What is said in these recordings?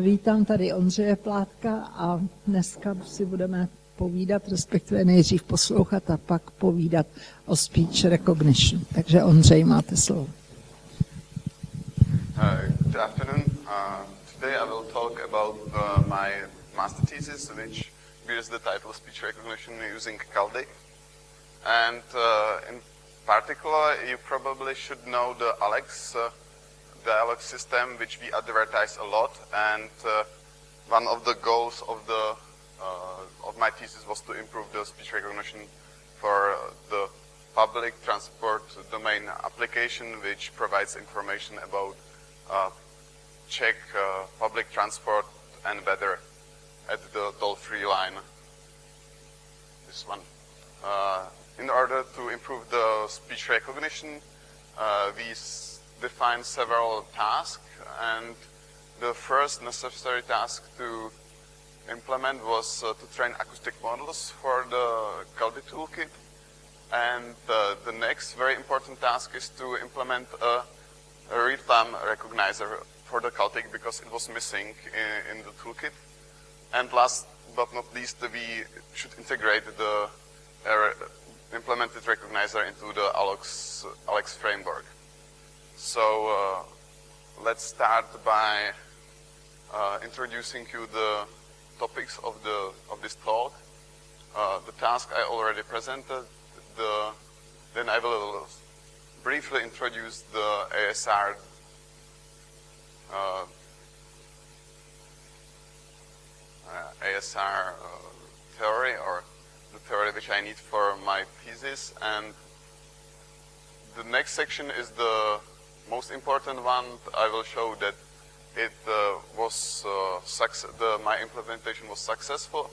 Vítám tady Ondřeje Plátka a dneska si budeme povídat, respektive nejdřív poslouchat a pak povídat o speech recognition. Takže Ondřej, máte slovo. Good afternoon. Today I will talk about my master thesis, which bears the title Speech Recognition Using Kaldi. And in particular, you probably should know the Alex dialogue system, which we advertise a lot. And one of the goals of my thesis was to improve the speech recognition for the public transport domain application, which provides information about Czech public transport and weather at the toll-free line. This one. In order to improve the speech recognition, we define several tasks, and the first necessary task to implement was to train acoustic models for the Kaldi toolkit. And the next very important task is to implement a real-time recognizer for the Kaldi because it was missing in the toolkit. And last but not least, we should integrate the implemented recognizer into the Alex framework. So let's start by introducing you the topics of this talk. The task I already presented. Then I will briefly introduce the ASR theory, or the theory which I need for my thesis, and the next section is the most important one. I will show that it my implementation was successful.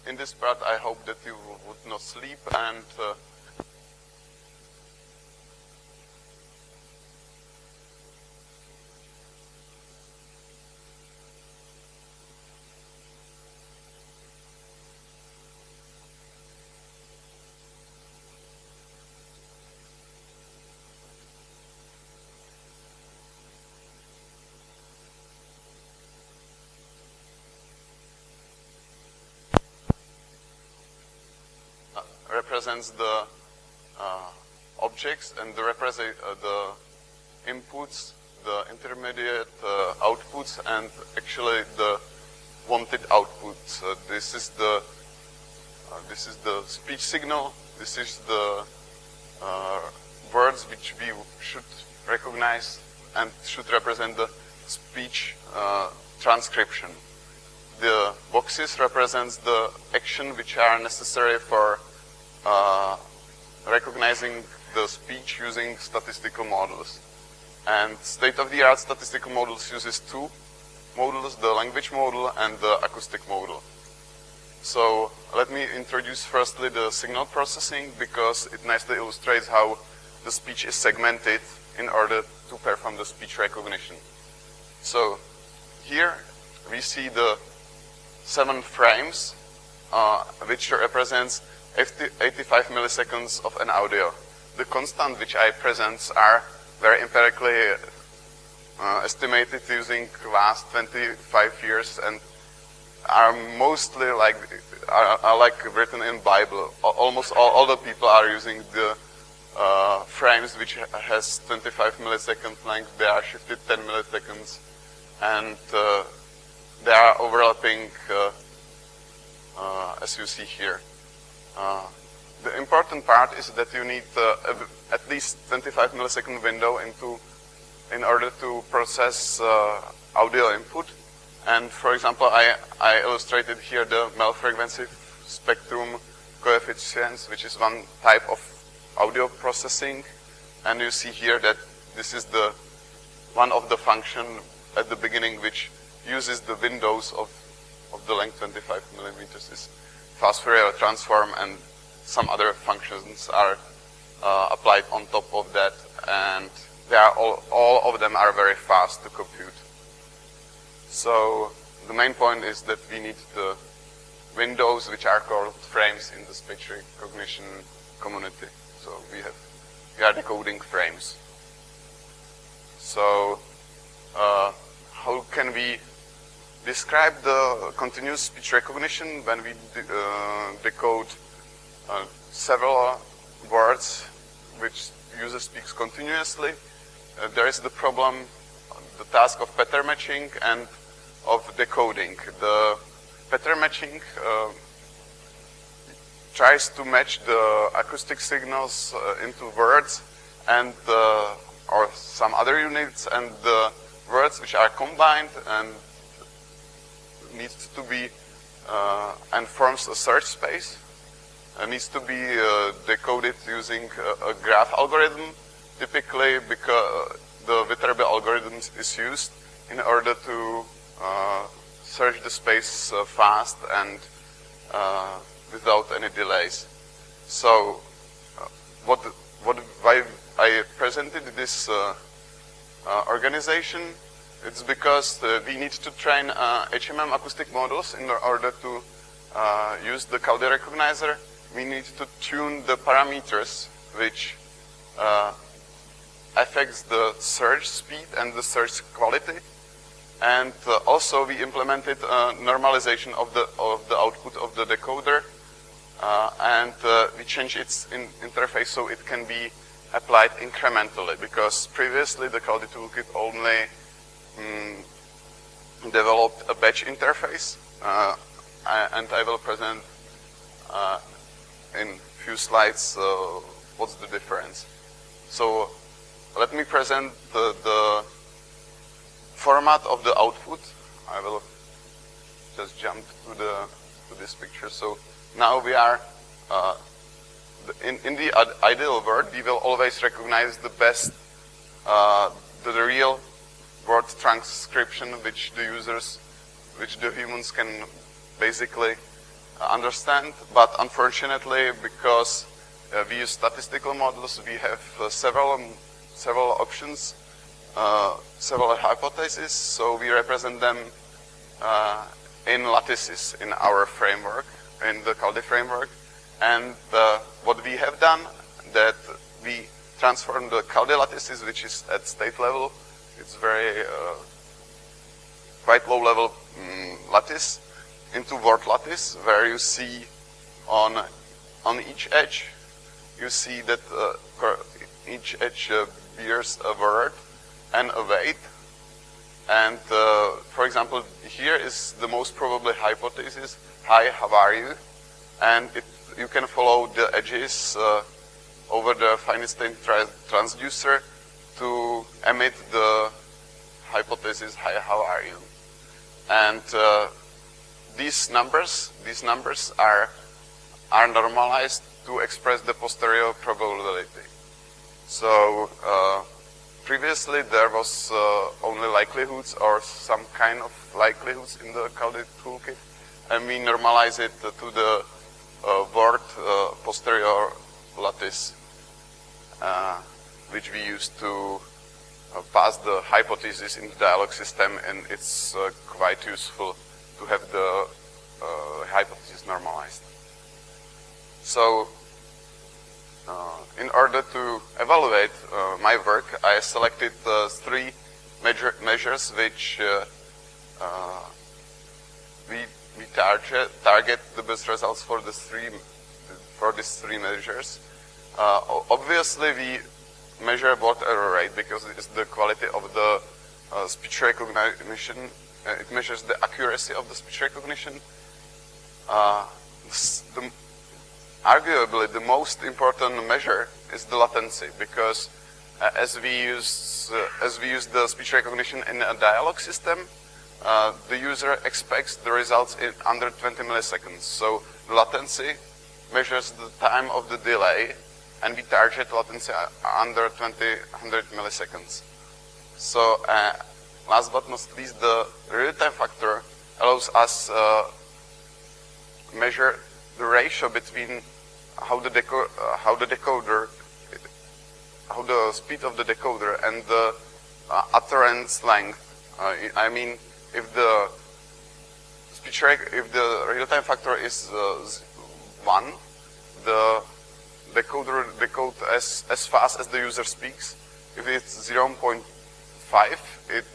In this part, I hope that you would not sleep, and represents the objects and the inputs, the intermediate outputs, and actually the wanted outputs. This is the speech signal. This is the words which we should recognize and should represent the speech transcription. The boxes represents the action which are necessary for recognizing the speech using statistical models. And state-of-the-art statistical models uses two models, the language model and the acoustic model. So let me introduce firstly the signal processing, because it nicely illustrates how the speech is segmented in order to perform the speech recognition. So here we see the 7 frames, which represents 85 milliseconds of an audio. The constant which I present are very empirically estimated using last 25 years and are mostly like written in Bible. Almost all the people are using the frames which has 25 millisecond length. They are shifted 10 milliseconds, and they are overlapping as you see here. The important part is that you need at least 25 millisecond window in order to process audio input. And for example, I illustrated here the mel frequency spectrum coefficients, which is one type of audio processing. And you see here that this is one of the function at the beginning which uses the windows of the length 25 millimeters. Is fast Fourier transform, and some other functions are applied on top of that, and they are all of them are very fast to compute. So the main point is that we need the windows which are called frames in the speech recognition community. So we are decoding frames. So we describe the continuous speech recognition, when we decode several words which user speaks continuously, there is the problem, the task of pattern matching and of decoding. The pattern matching tries to match the acoustic signals into words and or some other units, and the words which are combined and needs to be and forms a search space, needs to be decoded using a graph algorithm, typically because the Viterbi algorithm is used in order to search the space fast and without any delays. So why I presented this organization, it's because we need to train HMM acoustic models in order to use the Kaldi recognizer. We need to tune the parameters which affects the search speed and the search quality. And also we implemented a normalization of the output of the decoder, and we changed its interface so it can be applied incrementally, because previously the Kaldi toolkit only developed a batch interface, and I will present in few slides what's the difference. So let me present the format of the output. I will just jump to this picture. So now we are in the ideal world, we will always recognize the best, the real word transcription which the humans can basically understand. But unfortunately, because we use statistical models, we have several options, several hypotheses. So we represent them in lattices in our framework, in the Kaldi framework. And what we have done, that we transform the Kaldi lattices, which is at state level. It's very quite low level lattice, into word lattice, where you see on each edge, you see that each edge bears a word and a weight. And for example, here is the most probably hypothesis: "Hi, how are you?" And you can follow the edges over the finite-state transducer to emit the hypothesis, "Hi, how are you?" And these numbers are normalized to express the posterior probability. So previously there was only likelihoods or some kind of likelihoods in the Kaldi toolkit, and we normalize it to the word posterior lattice, which we use to pass the hypothesis in the dialog system, and it's quite useful to have the hypothesis normalized. So in order to evaluate my work, I selected three measures which we target the best results for these three measures. Obviously, we measure word error rate because it is the quality of the speech recognition. It measures the accuracy of the speech recognition. Arguably, the most important measure is the latency, because as we use the speech recognition in a dialog system, the user expects the results in under 20 milliseconds. So the latency measures the time of the delay, and we target latency under 100 milliseconds. So last but not least, the real-time factor allows us measure the ratio between how the speed of the decoder and the utterance length. I mean, if the real-time factor is 1, the decoder decodes as fast as the user speaks. If it's 0.5,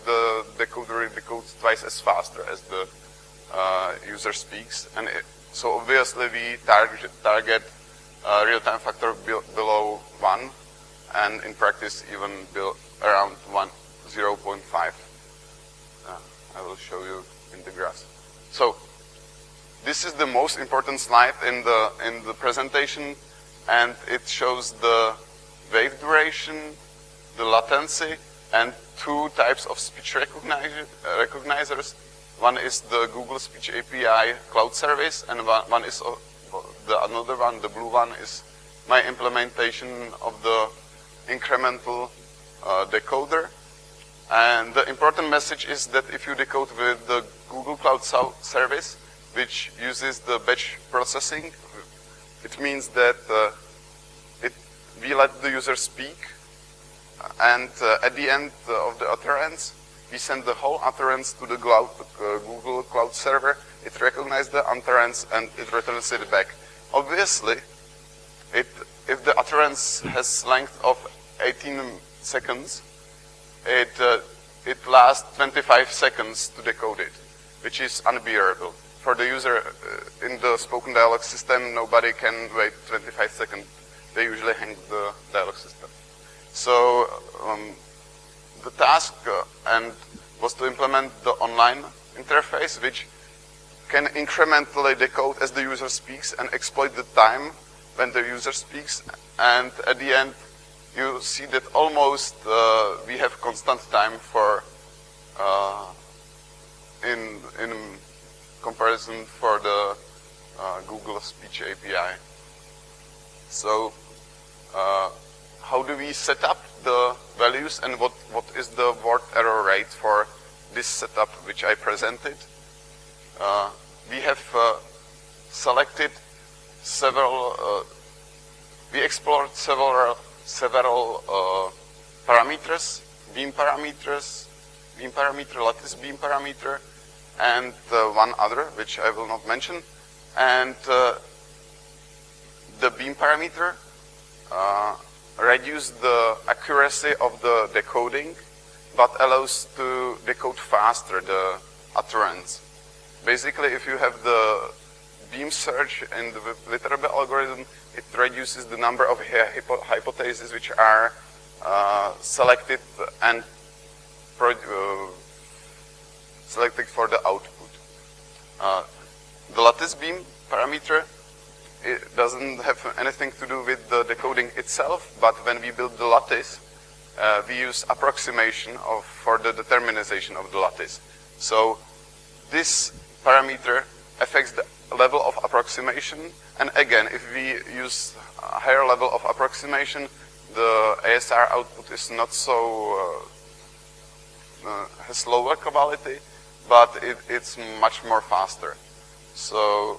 the decoder decodes it's twice as faster as the user speaks. And so obviously we target real-time factor below 1, and in practice even around 0.5. I will show you in the graphs. So this is the most important slide in the presentation, and it shows the wave duration, the latency, and 2 types of speech recognizers. One is the Google Speech API cloud service, and one is another one, the blue one, is my implementation of the incremental decoder. And the important message is that if you decode with the Google Cloud Service, which uses the batch processing, it means that we let the user speak, and at the end of the utterance, we send the whole utterance to the Google Cloud Server. It recognizes the utterance and it returns it back. Obviously, if the utterance has length of 18 seconds, it lasts 25 seconds to decode it, which is unbearable. For the user in the spoken dialogue system, nobody can wait 25 seconds. They usually hang the dialogue system. So the task was to implement the online interface, which can incrementally decode as the user speaks and exploit the time when the user speaks. And at the end, you see that almost we have constant time for in comparison for the Google Speech API. So how do we set up the values, and what is the word error rate for this setup which I presented? We have selected several, we explored several parameters, beam parameter, lattice beam parameter, and one other, which I will not mention. And the beam parameter reduces the accuracy of the decoding, but allows to decode faster the utterance. Basically, if you have the beam search in the Viterbe algorithm, it reduces the number of hypotheses which are selected and selected for the output. The lattice beam parameter, it doesn't have anything to do with the decoding itself, but when we build the lattice, we use approximation for the determinization of the lattice. So this parameter affects the level of approximation, and again, if we use a higher level of approximation, the ASR output is not so has lower quality, but it's much more faster. So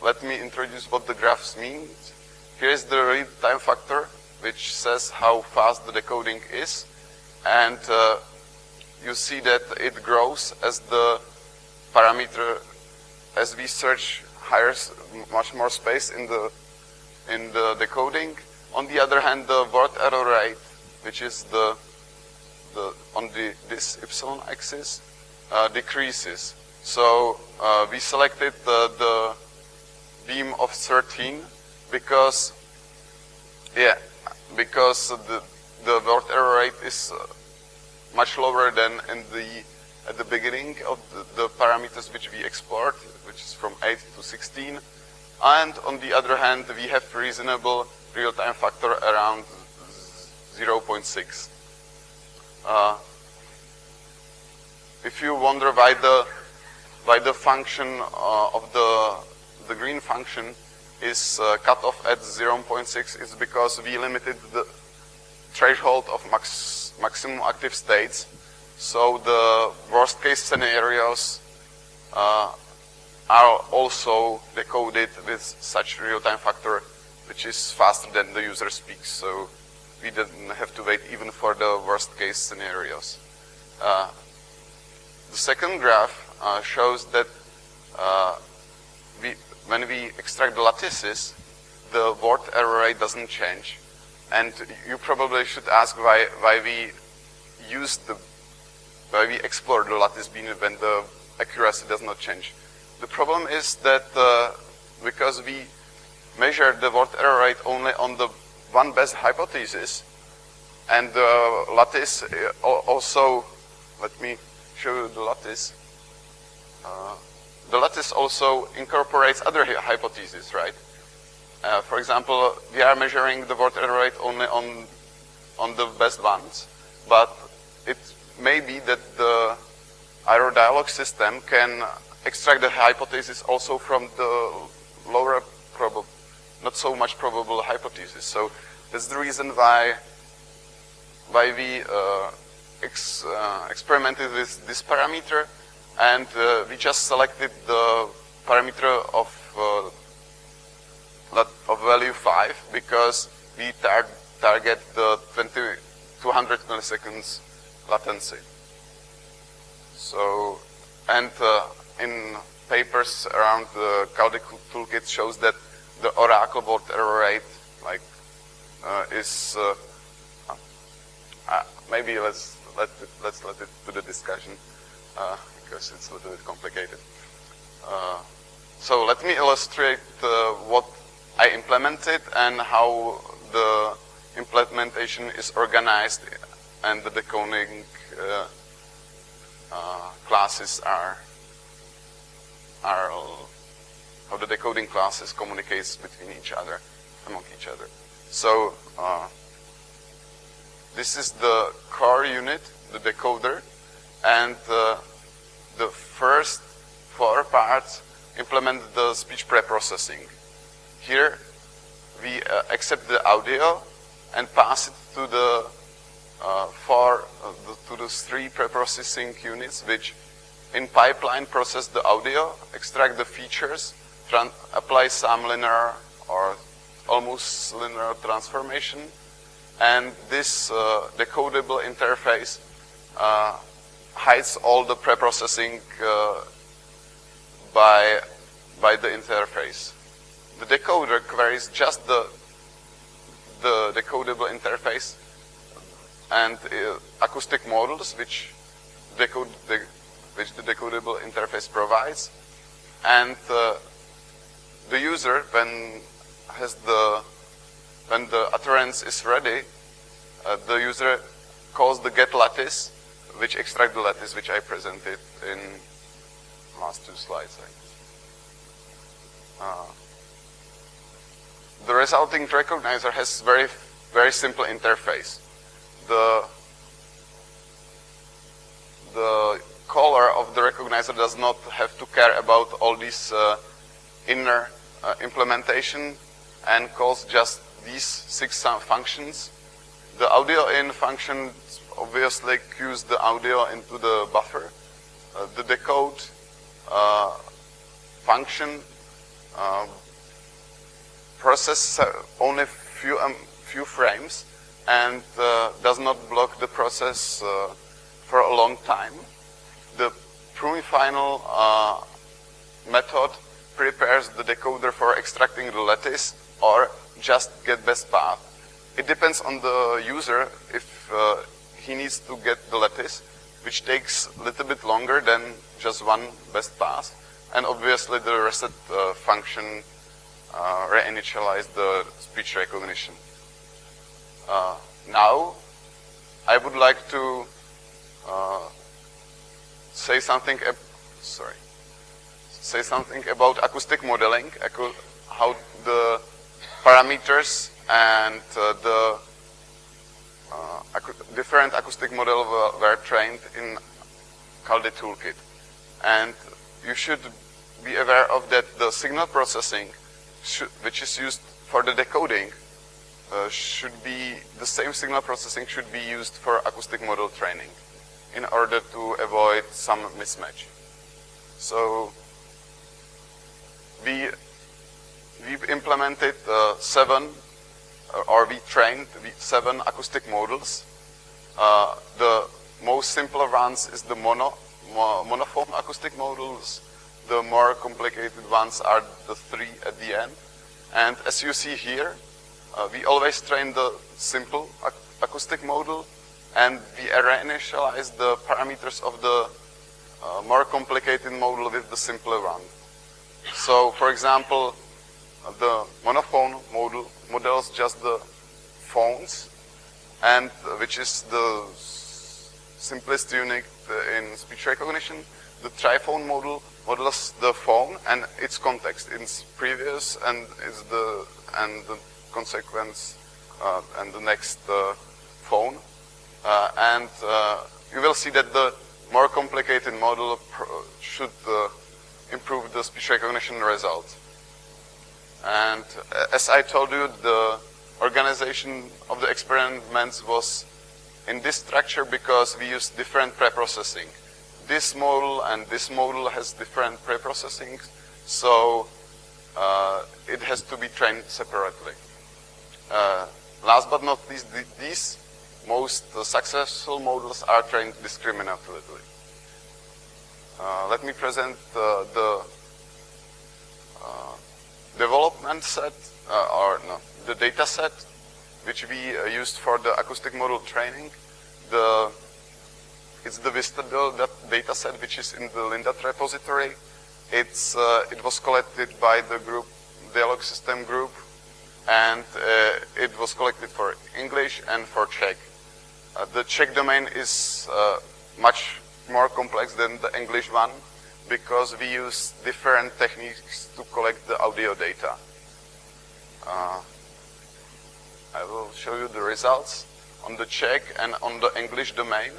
let me introduce what the graphs mean. Here is the read time factor, which says how fast the decoding is, and you see that it grows as the parameter, as we search much more space in the decoding. On the other hand, the word error rate, which is on this epsilon axis, decreases. So we selected the beam of 13 because the word error rate is much lower than at the beginning of the parameters which we explored, which is from 8 to 16. And on the other hand, we have reasonable real-time factor around 0.6. If you wonder why the function of the green function is cut off at 0.6, is because we limited the threshold of maximum active states. So the worst case scenarios are also decoded with such real-time factor, which is faster than the user speaks. So we didn't have to wait even for the worst case scenarios. The second graph shows that when we extract the lattices, the word error rate doesn't change. And you probably should ask why we use the we explore the lattice beam when the accuracy does not change. The problem is that because we measure the word error rate only on the one best hypothesis, and the lattice also, let me show you the lattice. The lattice also incorporates other hypotheses, right? For example, we are measuring the word error rate only on the best ones, but it may be that the error dialog system can extract the hypothesis also from the lower probable, not so much probable hypothesis. So that's the reason why we experimented with this parameter, and we just selected the parameter of value 5 because we target the 200 milliseconds latency. So, and in papers around the Kaldi toolkit shows that the oracle word error rate is maybe let's let it to the discussion because it's a little bit complicated. So let me illustrate what I implemented and how the implementation is organized and the decoding classes are how the decoding classes communicates between each other, among each other. So this is the core unit, the decoder, and the first 4 parts implement the speech preprocessing. Here we accept the audio and pass it to the to the 3 preprocessing units, which in pipeline process the audio, extract the features, apply some linear or almost linear transformation, and this decodable interface hides all the preprocessing by the interface. The decoder queries just the decodable interface and acoustic models, which the decodable interface provides, and the user, when the utterance is ready, the user calls the get lattice, which extracts the lattice, which I presented in last 2 slides. The resulting recognizer has very simple interface. The caller of the recognizer does not have to care about all these inner implementation and calls just these 6 functions. The audio in function obviously queues the audio into the buffer. The decode function process only few frames and does not block the process for a long time. The pruning-final method prepares the decoder for extracting the lattice or just get best path. It depends on the user if he needs to get the lattice, which takes a little bit longer than just one best pass. And obviously the reset function reinitialize the speech recognition. Now, I would like to say something about acoustic modeling, how the parameters and the different acoustic models were trained in Kaldi toolkit. And you should be aware of that the signal processing, which is used for the decoding, the same signal processing should be used for acoustic model training in order to avoid some mismatch. So we've implemented 7, or we trained 7 acoustic models. The most simpler ones is the monophone acoustic models. The more complicated ones are the 3 at the end. And as you see here, we always train the simple acoustic model and we reinitialize the parameters of the more complicated model with the simpler one. So, for example, the monophone model models just the phones, and which is the simplest unit in speech recognition. The triphone model models the phone and its context, its previous and the consequence and the next phone. And you will see that the more complicated model should improve the speech recognition result. And as I told you, the organization of the experiments was in this structure because we used different preprocessing. This model and this model has different preprocessing, so it has to be trained separately. Last but not least, these most successful models are trained discriminatively. Let me present the development set, the data set, which we used for the acoustic model training. It's the Vista data set, which is in the Lindat repository. It was collected by the group, Dialog System group, and it was collected for English and for Czech. The Czech domain is much more complex than the English one because we use different techniques to collect the audio data. I will show you the results on the Czech and on the English domain.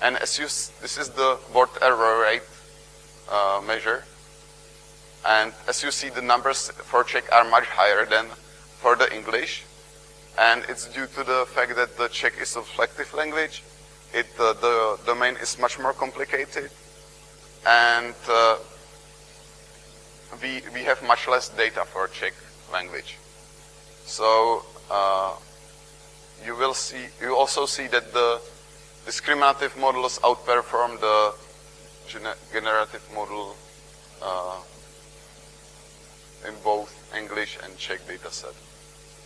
And as this is the word error rate measure. And as you see, the numbers for Czech are much higher than for the English. And it's due to the fact that the Czech is a reflective language. The domain is much more complicated. And we have much less data for Czech language. So you also see that the discriminative models outperform the generative model in both English and Czech dataset.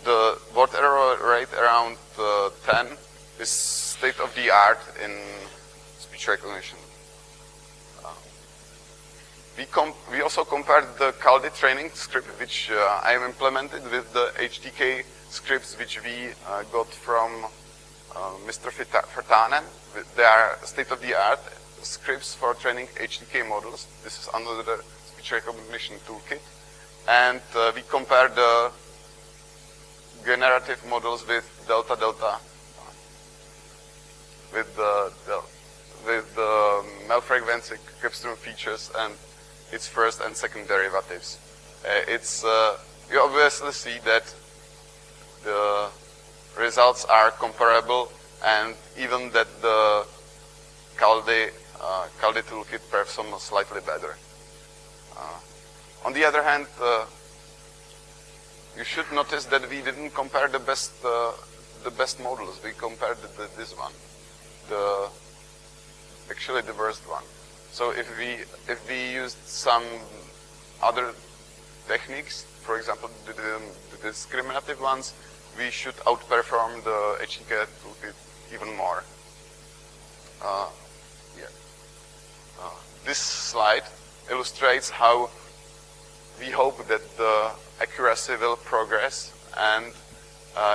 The word error rate around 10 is state-of-the-art in speech recognition. We also compared the Kaldi training script, which I have implemented, with the HDK scripts which we got from Mr. Vertanen. They are state-of-the-art scripts for training HDK models. This is under the speech recognition toolkit. And we compared the generative models with delta-delta, with the male-frequency Krebstrom features and its first and second derivatives. You obviously see that the results are comparable, and even that the Kaldi toolkit performs slightly better. On the other hand, you should notice that we didn't compare the best models. We compared this one, actually the worst one. So if we used some other techniques, for example, the discriminative ones, we should outperform the HDK toolkit even more. This slide illustrates how we hope that the accuracy will progress, and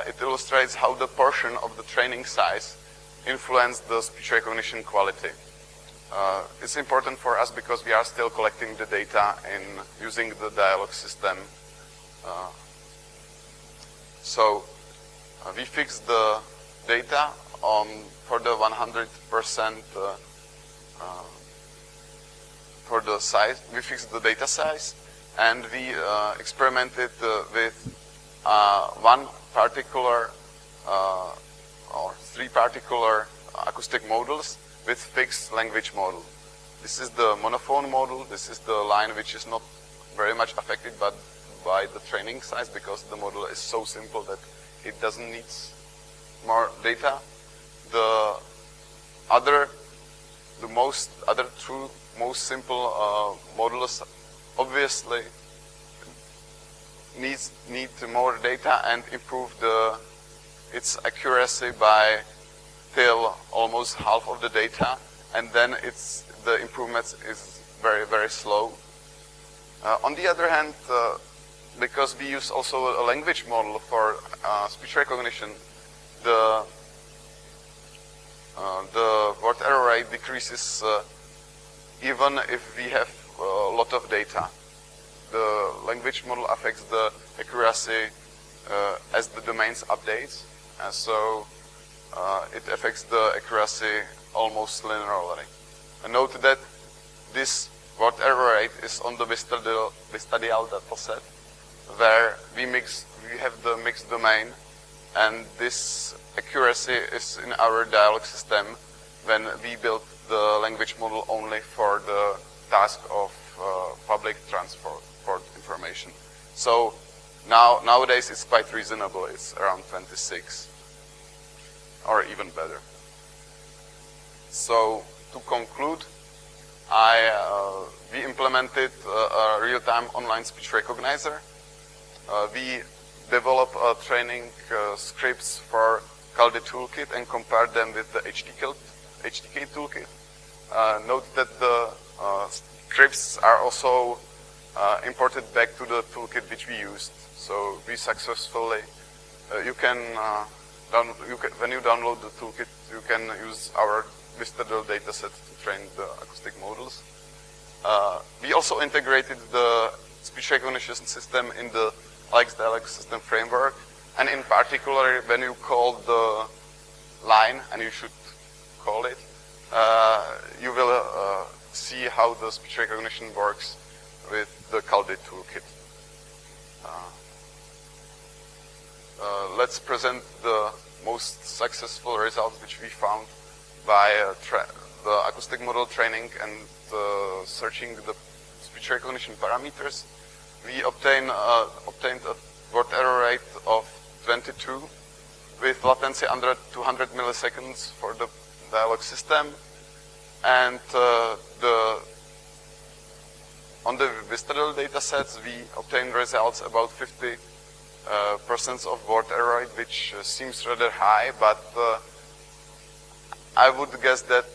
it illustrates how the portion of the training size influenced the speech recognition quality. It's important for us because we are still collecting the data in using the dialog system. So we fixed the data for the 100% for the size. We fixed the data size, and we experimented with one particular or three particular acoustic models with fixed language model. This is the monophone model. This is the line which is not very much affected by the training size because the model is so simple that it doesn't need more data. The two most simple models obviously need more data and improve its accuracy by still almost half of the data, and then the improvements is very, very slow. On the other hand, because we use also a language model for speech recognition, the word error rate decreases even if we have a lot of data. The language model affects the accuracy as the domains updates, and so it affects the accuracy almost linearly. And note that this word error rate is on the vistadial dataset, where we have the mixed domain, and this accuracy is in our dialog system when we build the language model only for the task of public transport information. So nowadays it's quite reasonable. It's around 26, or even better. So to conclude, we implemented a real-time online speech recognizer. We developed training scripts for Kaldi toolkit and compared them with the HDK Toolkit. Note that the scripts are also imported back to the toolkit which we used. So we successfully, when you download the toolkit, you can use our vistadial dataset to train the acoustic models. We also integrated the speech recognition system in the Alex dialog system framework, and in particular, when you call the line, and you should call it, you will see how the speech recognition works with the Kaldi toolkit. Let's present the most successful results which we found by the acoustic model training and searching the speech recognition parameters. We obtained a word error rate of 22 with latency under 200 milliseconds for the dialog system, and on the vistadial datasets we obtained results about 50% of word error rate, which seems rather high, but I would guess that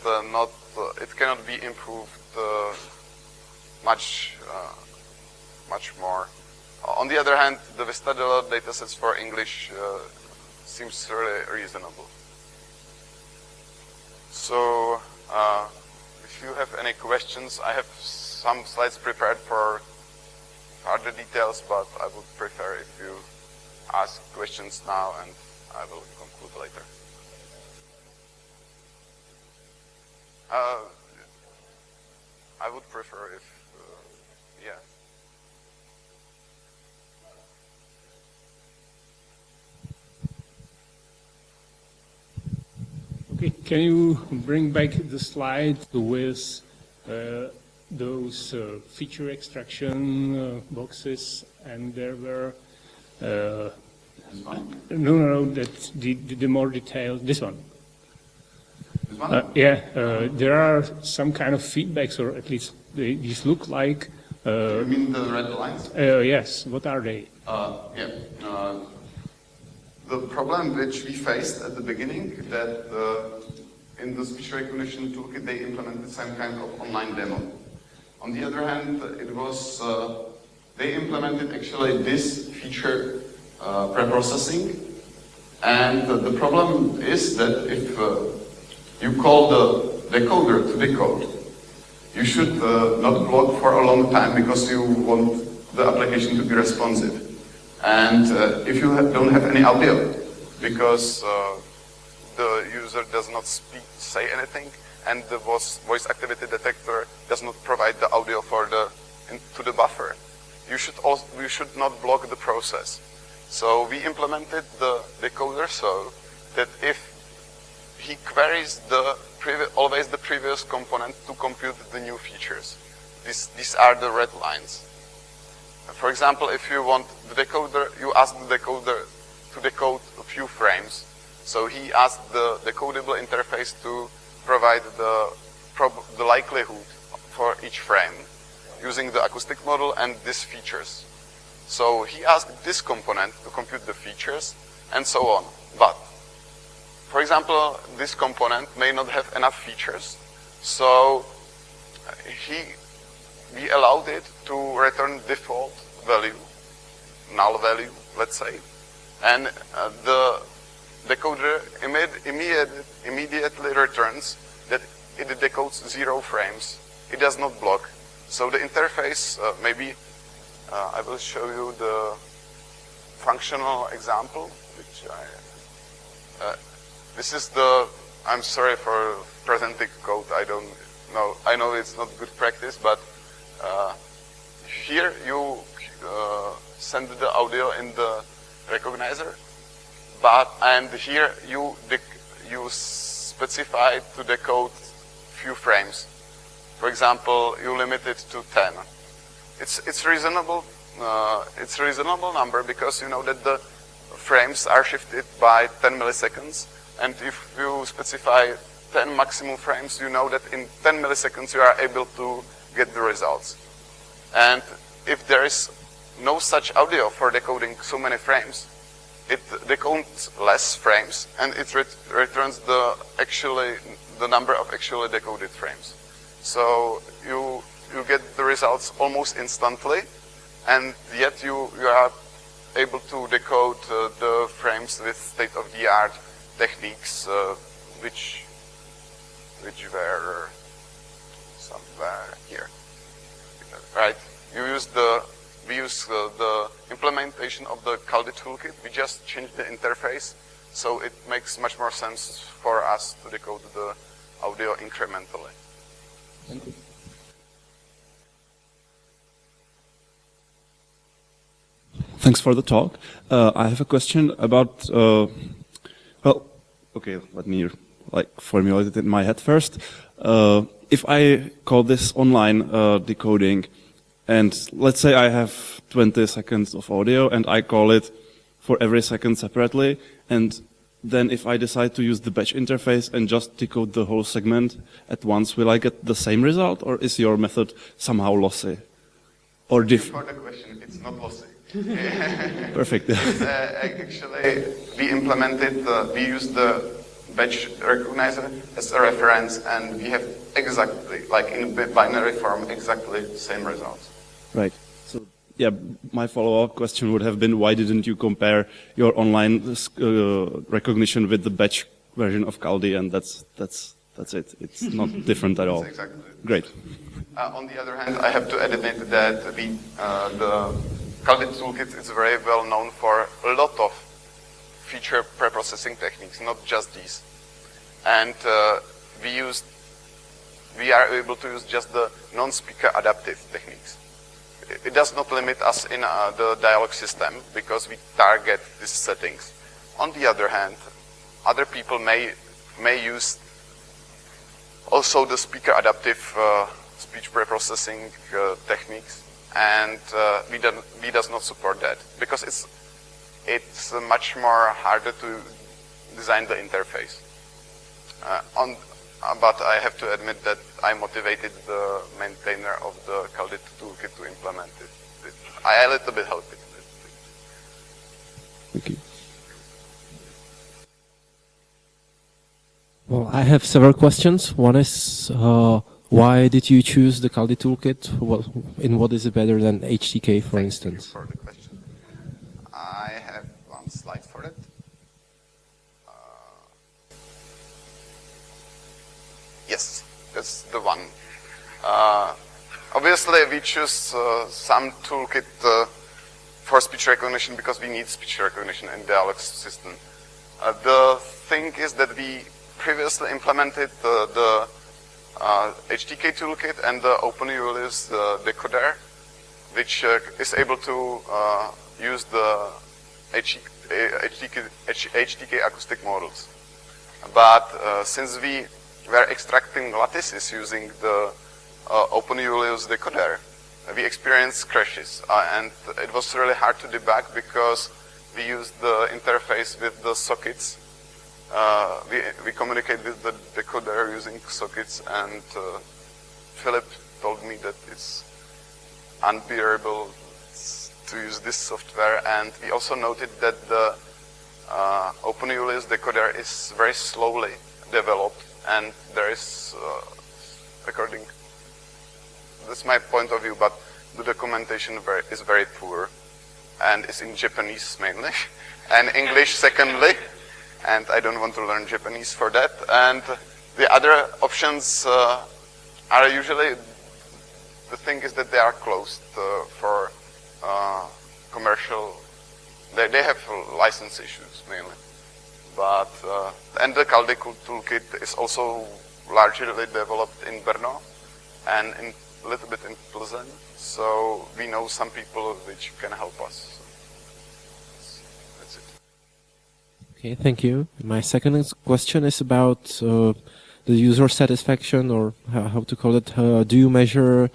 it cannot be improved much more. On the other hand, the vistadial datasets for English seems really reasonable. So, if you have any questions, I have some slides prepared for further details, but I would prefer if you ask questions now, and I will conclude later. I would prefer if, yeah. Okay, can you bring back the slide with those feature extraction boxes, and there were no, that's the more detailed, this one. This one? There are some kind of feedbacks, or at least these look like. You mean the red lines? Yes, what are they? The problem which we faced at the beginning, that in the speech recognition toolkit they implemented some kind of online demo. On the other hand, it was they implemented actually this feature preprocessing, and the problem is that if you call the decoder to decode, you should not block for a long time because you want the application to be responsive. And if you don't have any audio, because the user does not say anything, and the voice activity detector does not provide the audio to the buffer, you should not block the process. So we implemented the decoder so that if he queries always the previous component to compute the new features. These are the red lines. For example, if you want the decoder, you ask the decoder to decode a few frames. So he asked the decodable interface to provide the likelihood for each frame using the acoustic model and these features. So he asked this component to compute the features and so on. But for example, this component may not have enough features, so we allowed it to return default value, null value, let's say, and the decoder immediately returns that it decodes 0 frames. It does not block. So the interface, maybe I will show you the functional example, which this is the, I'm sorry for presenting code, I don't know, I know it's not good practice, but here you send the audio in the recognizer, and here you specify to decode few frames. For example, you limit it to 10. It's reasonable. It's a reasonable number because you know that the frames are shifted by 10 milliseconds, and if you specify 10 maximum frames, you know that in 10 milliseconds you are able to get the results. And if there is no such audio for decoding so many frames, it decodes less frames, and it returns the number of actually decoded frames. So you get the results almost instantly, and yet you are able to decode the frames with state-of-the-art techniques, which were somewhere here, right? We use the implementation of the Kaldi toolkit. We just changed the interface, so it makes much more sense for us to decode the audio incrementally. Thank you. Thanks for the talk. I have a question about, well, okay, let me formulate it in my head first. If I call this online decoding, and let's say I have 20 seconds of audio and I call it for every second separately, and then if I decide to use the batch interface and just decode the whole segment at once, will I get the same result, or is your method somehow lossy? Or different? For the question, it's not lossy. Perfect. Actually, we implemented, we used the batch recognizer as a reference, and we have exactly, like in binary form, exactly the same results. Right. So, yeah, my follow-up question would have been, why didn't you compare your online recognition with the batch version of Kaldi? And that's it. It's not different at all. That's exactly it. Great. On the other hand, I have to admit that the Kaldi toolkit is very well known for a lot of feature preprocessing techniques, not just these. And we are able to use just the non-speaker adaptive techniques. It does not limit us in the dialogue system because we target these settings. On the other hand, other people may use also the speaker adaptive speech preprocessing techniques, and we does not support that because it's much more harder to design the interface. But I have to admit that I motivated the maintainer of the Kaldi toolkit to implement it. I a little bit helped it. Thank you. Well, I have several questions. One is, why did you choose the Kaldi toolkit? In what is it better than HDK, for instance? Thank you for the question. I have one slide for it. Yes, that's the one. Obviously, we choose some toolkit for speech recognition because we need speech recognition in dialogue system. The thing is that we previously implemented the HDK toolkit and the OpenULIS decoder, which is able to use the HDK acoustic models. But since we were extracting lattices using the OpenULIS decoder, we experienced crashes, and it was really hard to debug because we used the interface with the sockets. We communicate with the decoder using sockets, and Philip told me that it's unbearable to use this software, and we also noted that the OpenULI's decoder is very slowly developed, and there is, according, this is my point of view, but the documentation is very poor, and is in Japanese mainly, and English secondly, and I don't want to learn Japanese for that. And the other options are usually, the thing is that they are closed for commercial, they have license issues mainly. But, and the Kaldi toolkit is also largely developed in Brno and a little bit in Plzeň, so we know some people which can help us. So that's it. Okay, thank you. My second question is about the user satisfaction, or how to call it. Do you measure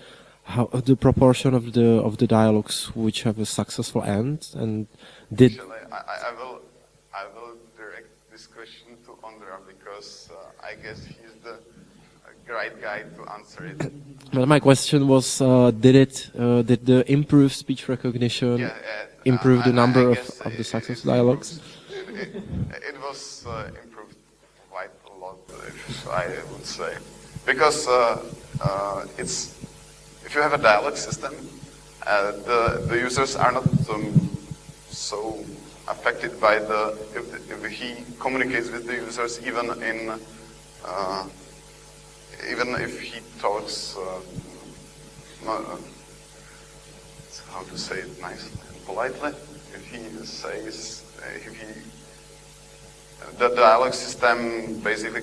the proportion of the dialogues which have a successful end? And did actually, I will direct this question to Ondra, because I guess he's the right guy to answer it. Well, my question was, did the improved speech recognition improve the number of the successful dialogues? It was improved quite a lot, I would say, because if you have a dialogue system, the users are not so affected by if he communicates with the users even if he talks, how to say it nicely and politely, the dialogue system basically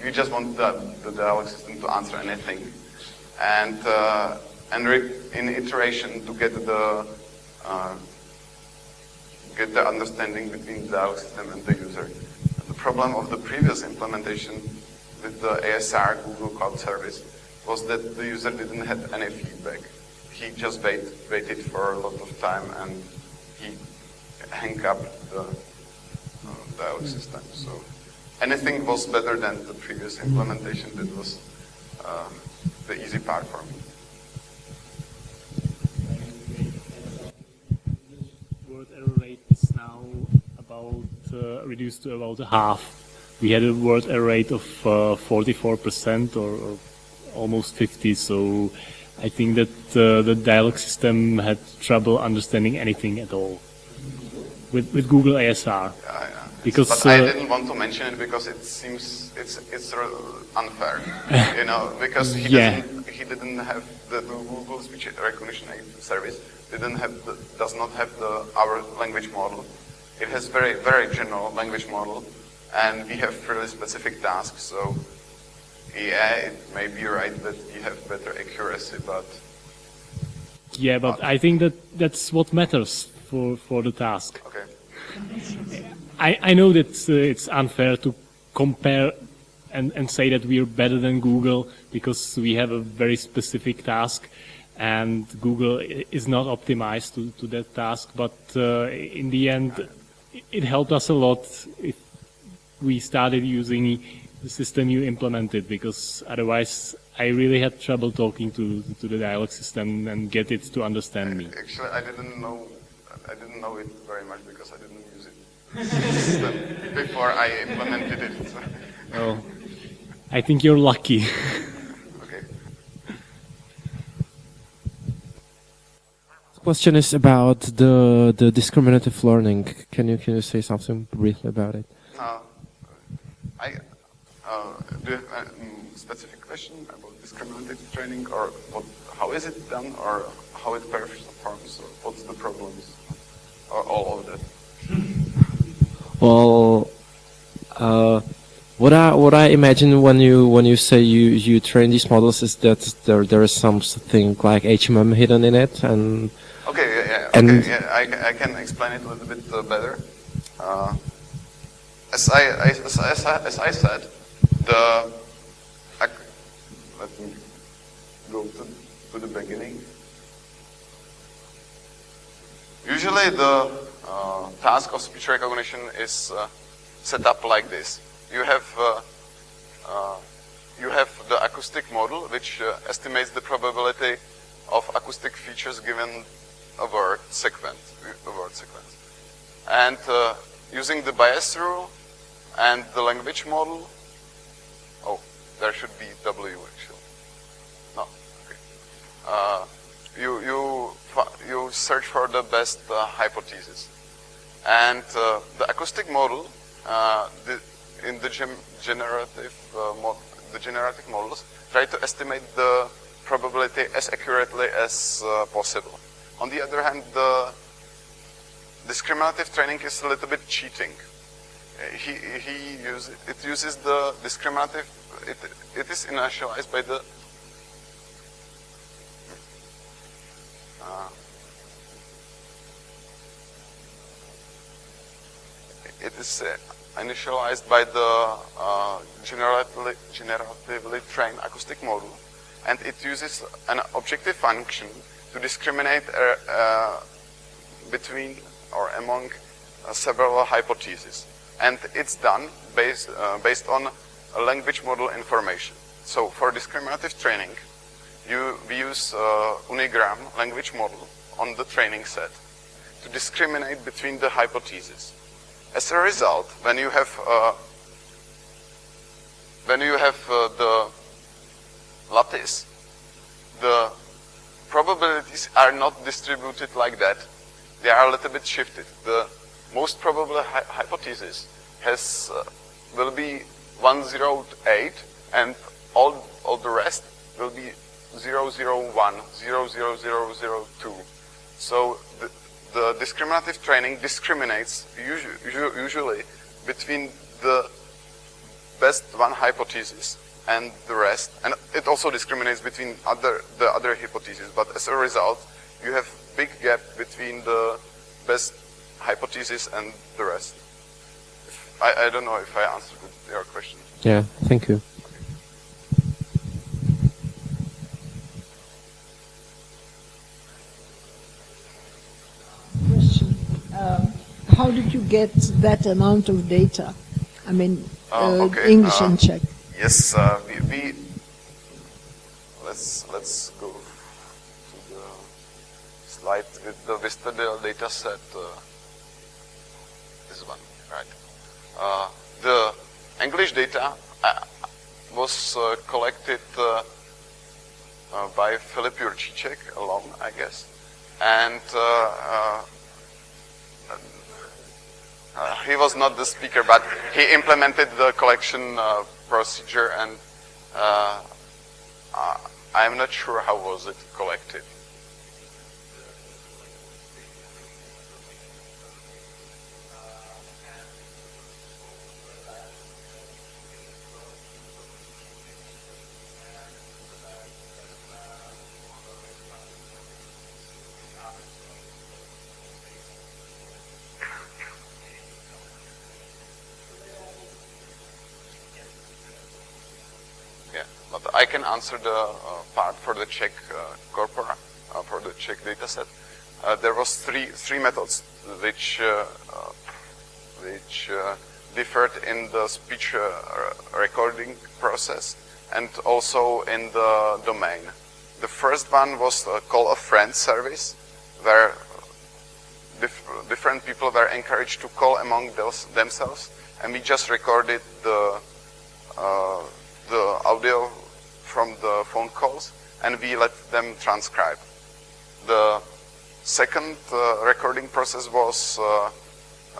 you just want the dialogue system to answer anything, and in iteration to get the understanding between the dialogue system and the user. The problem of the previous implementation with the ASR Google Cloud Service was that the user didn't have any feedback. He just waited for a lot of time, and he hung up the dialogue system. So anything was better than the previous implementation. That was the easy part for me. Word error rate is now about reduced to about half. We had a word error rate of 44% or almost 50%. So I think that the dialogue system had trouble understanding anything at all with Google ASR. Yeah. Because, but I didn't want to mention it because it seems it's unfair, because he didn't have the Google speech recognition service does not have our language model. It has very general language model, and we have fairly specific tasks. So yeah, it may be right that we have better accuracy, but yeah, but I think that's what matters for the task. Okay. I know that it's unfair to compare and say that we are better than Google because we have a very specific task, and Google is not optimized to that task. But in the end, it helped us a lot if we started using the system you implemented, because otherwise I really had trouble talking to the dialogue system and get it to understand me. Actually, I didn't know it very much because I didn't use it before I implemented it. Well, I think you're lucky. Okay. The question is about the discriminative learning. Can you say something briefly about it? Do you have a specific question about discriminative training, or how is it done, or how it performs, or what's the problems, or all of that? Well, what I imagine when you say you train these models is that there is something like HMM hidden in it, and I can explain it a little bit better. As I said, let me go to the beginning. Usually the task of speech recognition is set up like this. You have the acoustic model, which estimates the probability of acoustic features given a word sequence. And using the bias rule and the language model. Oh, there should be W actually. No. Okay. You search for the best hypothesis, and the acoustic model in the generative models try to estimate the probability as accurately as possible. On the other hand, the discriminative training is a little bit cheating. It uses the discriminative. It is initialized by the initialized by the generatively trained acoustic model, and it uses an objective function to discriminate between or among several hypotheses, and it's done based on a language model information. So for discriminative training, we use unigram language model on the training set to discriminate between the hypotheses. As a result, when you have the lattice, the probabilities are not distributed like that. They are a little bit shifted. The most probable hypothesis will be 108, and all the rest will be 001, 00002. So the discriminative training discriminates usually between the best one hypothesis and the rest, and it also discriminates between the other hypotheses. But as a result, you have big gap between the best hypothesis and the rest. I don't know if I answered your question. Yeah, thank you. Question. How did you get that amount of data? I mean, okay. English and Czech. Yes, let's go to the slide with the HDK Dataset. This one, right? The English data was collected by Filip Jurčíček alone, I guess, and he was not the speaker, but he implemented the collection procedure, and I'm not sure how was it collected. But I can answer the part for the Czech corpora, for the Czech dataset. There was three methods which differed in the speech recording process and also in the domain. The first one was a call a friend service, where different people were encouraged to call among themselves, and we just recorded the audio from the phone calls, and we let them transcribe. The second recording process was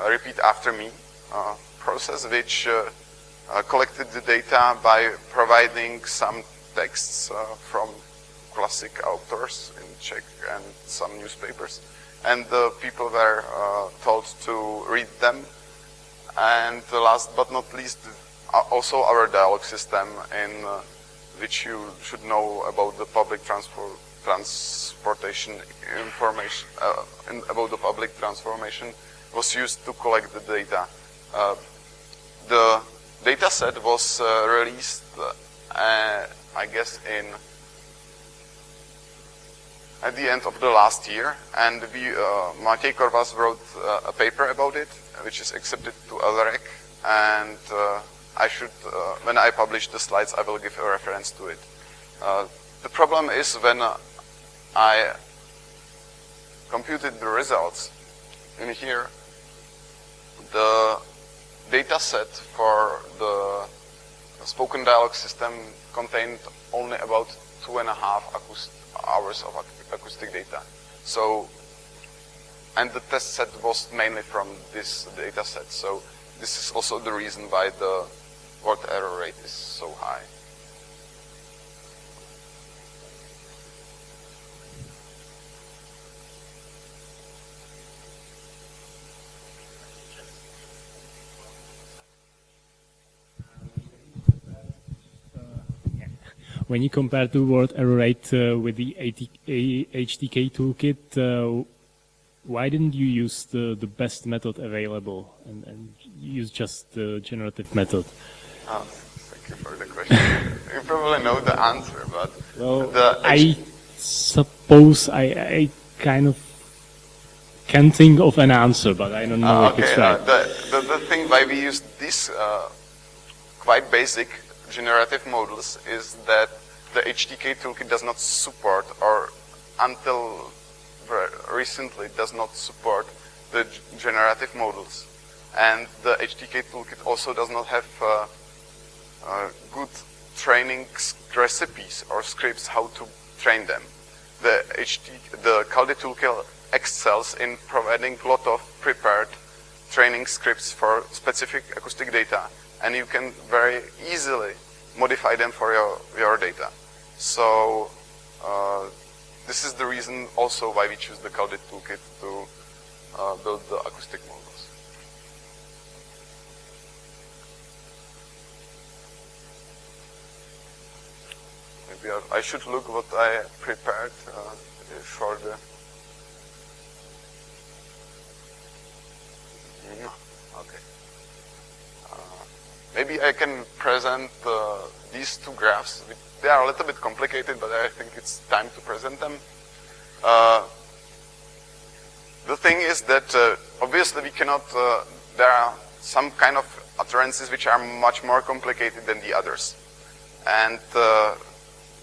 repeat after me process, which collected the data by providing some texts from classic authors in Czech and some newspapers, and the people were told to read them. And last but not least, also our dialogue system, in which you should know about the public transportation information, about the public transformation, was used to collect the data. The data set was released, I guess, at the end of the last year, and Matěj Korvas wrote a paper about it, which is accepted to LREC, and I should, when I publish the slides, I will give a reference to it. The problem is when I computed the results in here, the data set for the spoken dialogue system contained only about 2.5 hours of acoustic data. So, and the test set was mainly from this data set. So this is also the reason why the word error rate is so high. When you compare the word error rate with the HDK Toolkit, why didn't you use the best method available and use just the generative method? Oh, thank you for the question. You probably know the answer, but well, I suppose I kind of can think of an answer, but I don't know if it's right. The thing why we use this quite basic generative models is that the HDK Toolkit does not support, or until very recently does not support, the generative models. And the HDK Toolkit also does not have good training recipes or scripts how to train them. The Kaldi Toolkit excels in providing a lot of prepared training scripts for specific acoustic data, and you can very easily modify them for your data. So this is the reason also why we choose the Kaldi Toolkit to build the acoustic models. Maybe I should look what I prepared for the... Okay. Maybe I can present these two graphs. They are a little bit complicated, but I think it's time to present them. The thing is that obviously we cannot, there are some kind of utterances which are much more complicated than the others. And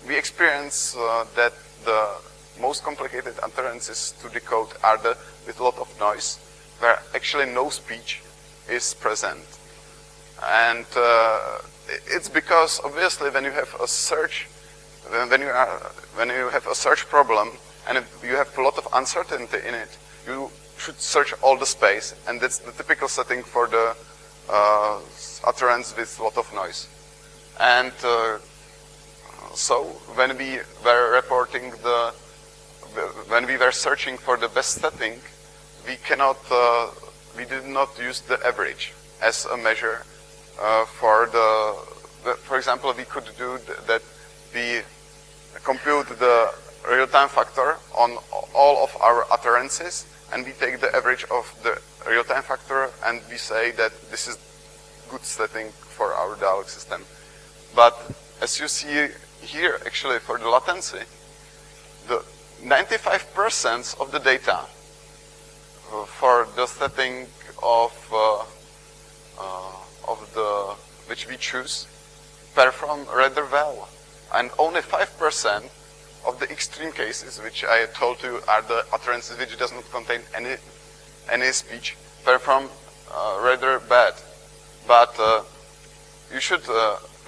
we experience that the most complicated utterances to decode are the with a lot of noise, where actually no speech is present. And it's because obviously when you have a search, when you have a search problem and if you have a lot of uncertainty in it, you should search all the space, and that's the typical setting for the utterance with a lot of noise. And so when we were reporting when we were searching for the best setting, we did not use the average as a measure for example, we could do that we compute the real-time factor on all of our utterances, and we take the average of the real-time factor, and we say that this is good setting for our dialogue system. But as you see here, actually, for the latency, the 95% of the data for the setting of which we choose perform rather well, and only 5% of the extreme cases, which I told you are the utterances which does not contain any speech, perform rather bad. But you should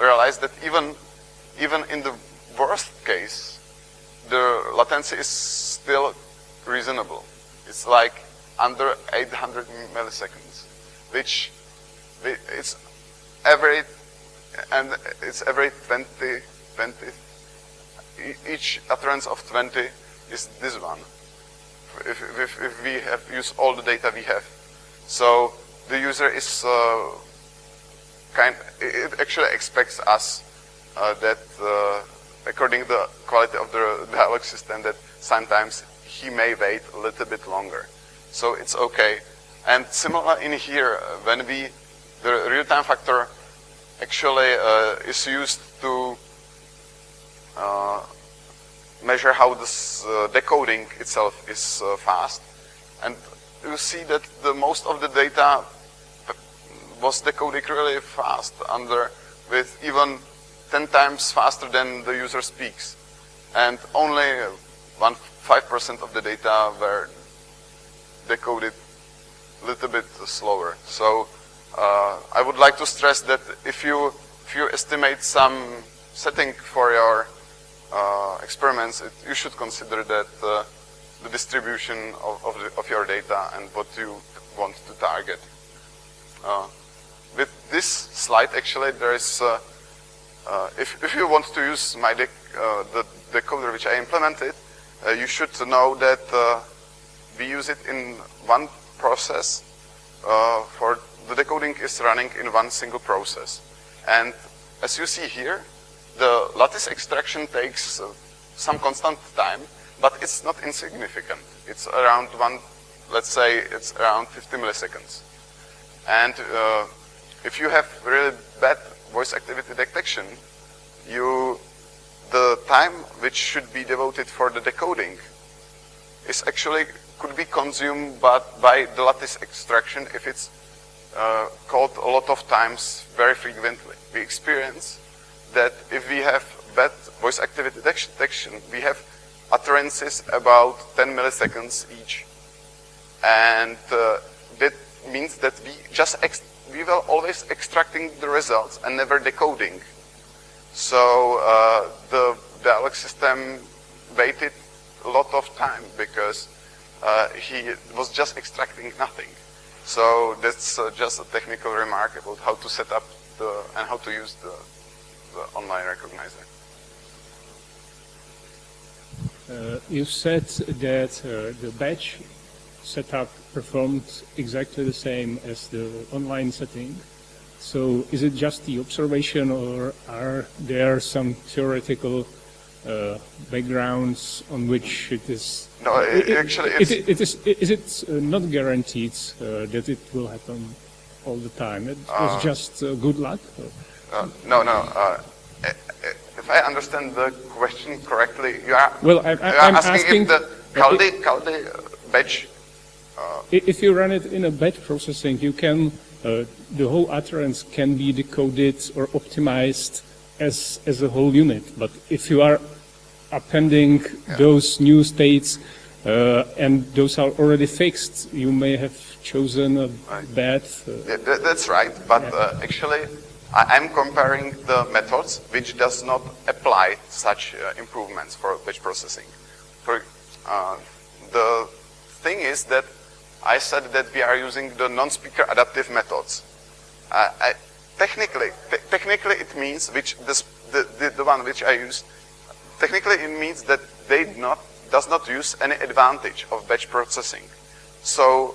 realize that even in the worst case, the latency is still reasonable. It's like under 800 milliseconds, which it's every 20. Each utterance of 20 is this one. If we have used all the data we have, so the user is it actually expects us that according to the quality of the dialogue system, that sometimes he may wait a little bit longer. So it's okay. And similar in here, when the real-time factor actually is used to measure how this decoding itself is fast, and you see that the most of the data was decoded really fast, with even 10 times faster than the user speaks, and only 5% of the data were decoded a little bit slower. So I would like to stress that if you estimate some setting for your experiments, you should consider that the distribution of your data and what you want to target. With this slide, actually, there is, if you want to use my the decoder which I implemented, you should know that we use it in one process. For the decoding is running in one single process. And as you see here, the lattice extraction takes some constant time, but it's not insignificant. It's around let's say it's around 50 milliseconds. And if you have really bad voice activity detection, the time which should be devoted for the decoding is actually could be consumed by the lattice extraction if it's called a lot of times very frequently. We experience that if we have bad voice activity detection, we have utterances about 10 milliseconds each. And that means that we will always extracting the results and never decoding. So the dialog system waited a lot of time because he was just extracting nothing. So that's just a technical remark about how to set up and how to use the online recognizer. You said that the batch setup performed exactly the same as the online setting. So is it just the observation, or are there some theoretical backgrounds on which it is? No, actually, is it not guaranteed that it will happen all the time? It was just good luck? No. If I understand the question correctly, you are I'm asking if the Kaldi batch. If you run it in a batch processing, you can the whole utterance can be decoded or optimized as a whole unit. But if you are appending those new states and those are already fixed, you may have chosen a bad. That's right, but actually, I'm comparing the methods which does not apply such improvements for batch processing. The thing is that I said that we are using the non-speaker adaptive methods. Technically, it means the one which I use. Technically, it means that they does not use any advantage of batch processing. So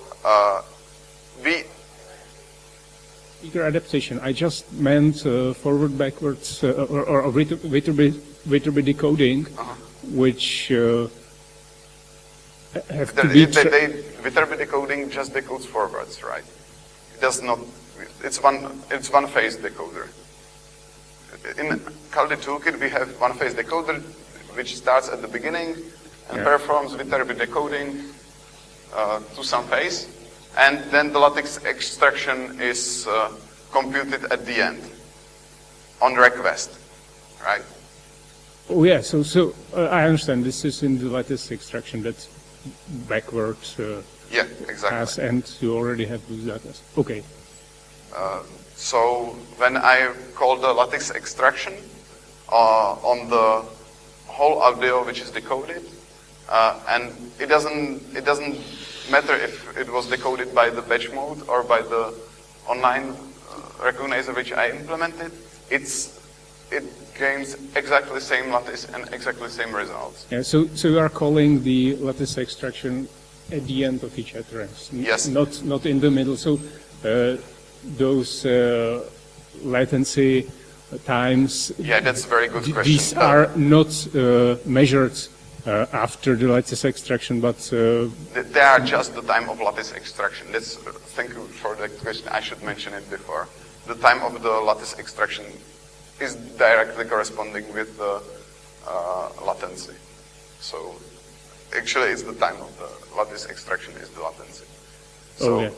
Speaker adaptation. I just meant forward, backwards, or Viterbi decoding, which have to be. Viterbi decoding just decodes forwards, right? It does not. It's one phase decoder. In Kaldi Toolkit, we have one phase decoder, which starts at the beginning and performs Viterbi decoding to some phase. And then the lattice extraction is computed at the end, on request, right? Oh yeah, so I understand. This is in the lattice extraction. That's backwards. Yeah, exactly. Pass, and you already have those data. Okay. So when I call the lattice extraction on the whole audio which is decoded, and it doesn't matter if it was decoded by the batch mode or by the online recognizer which I implemented, it gains exactly the same lattice and exactly the same results. Yeah, so you are calling the lattice extraction at the end of each utterance, yes, not in the middle. So those latency times. Yeah, that's a very good question. These are not measured after the lattice extraction, but they are just the time of lattice extraction. Thank you for the question. I should mention it before. The time of the lattice extraction is directly corresponding with the latency. So actually, it's the time of the lattice extraction is the latency. So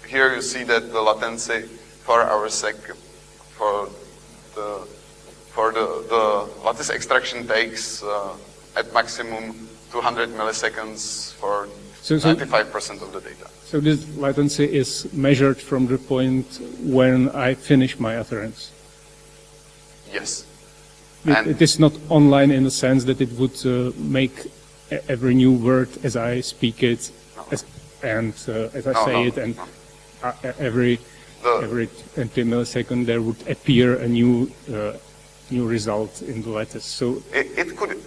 here you see that the latency for our the lattice extraction takes at maximum 200 milliseconds for So 95% of the data. So this latency is measured from the point when I finish my utterance. Yes. It is not online in the sense that it would make every new word as I speak it, as I say it, and every 20 milliseconds there would appear a new result in the lattice. So it could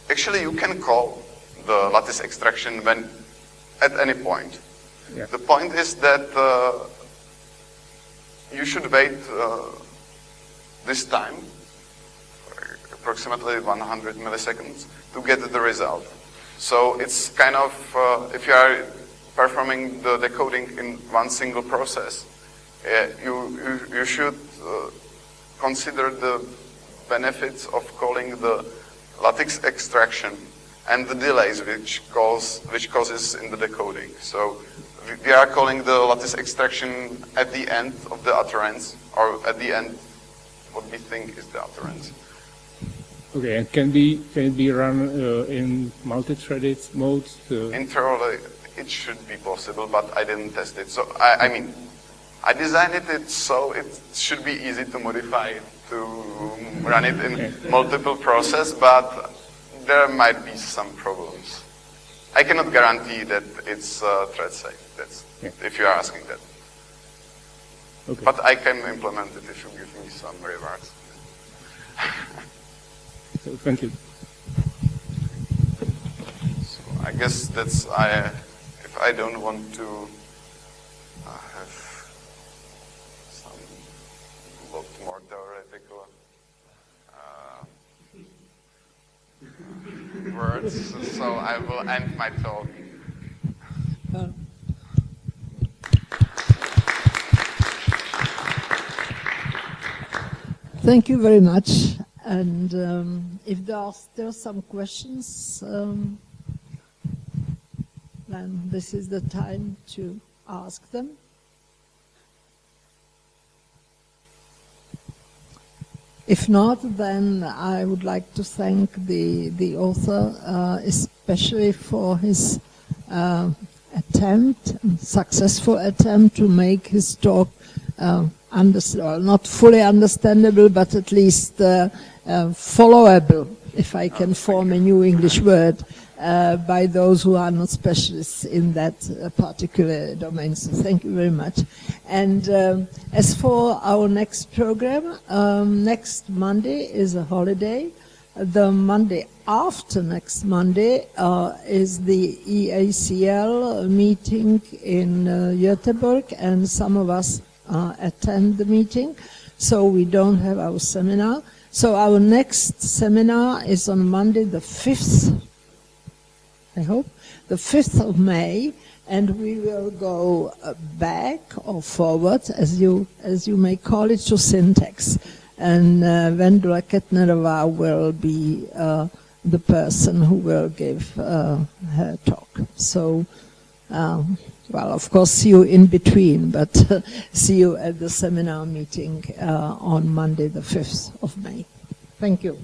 actually you can call the lattice extraction at any point. Yeah. The point is that you should wait this time, approximately 100 milliseconds, to get the result. So it's kind of, if you are performing the decoding in one single process, you should consider the benefits of calling the lattice extraction and the delays which causes in the decoding. So we are calling the lattice extraction at the end of the utterance, or at the end what we think is the utterance. okay, and can it be run in multi-threaded mode? In theory, it should be possible, but I didn't test it. So I mean, I designed it so it should be easy to modify it, to run it in multiple processes, but there might be some problems. I cannot guarantee that it's thread safe. That's if you are asking that. Okay. But I can implement it if you give me some remarks. So, thank you. So I guess that's if I don't want to have some lot more theoretical words, so I will end my talk. Thank you very much. And if there are still some questions, then this is the time to ask them. If not, then I would like to thank the author, especially for his successful attempt to make his talk not fully understandable, but at least followable, if I can form a new English word, by those who are not specialists in that particular domain. So thank you very much. And as for our next program, next Monday is a holiday. The Monday after next Monday is the EACL meeting in Göteborg, and some of us attend the meeting, so we don't have our seminar. So our next seminar is on Monday the 5th, I hope, the 5th of May, and we will go back or forward, as you may call it, to syntax. And Vendula Kettnerová will be the person who will give her talk. So, well, of course, see you in between, but see you at the seminar meeting on Monday the 5th of May. Thank you.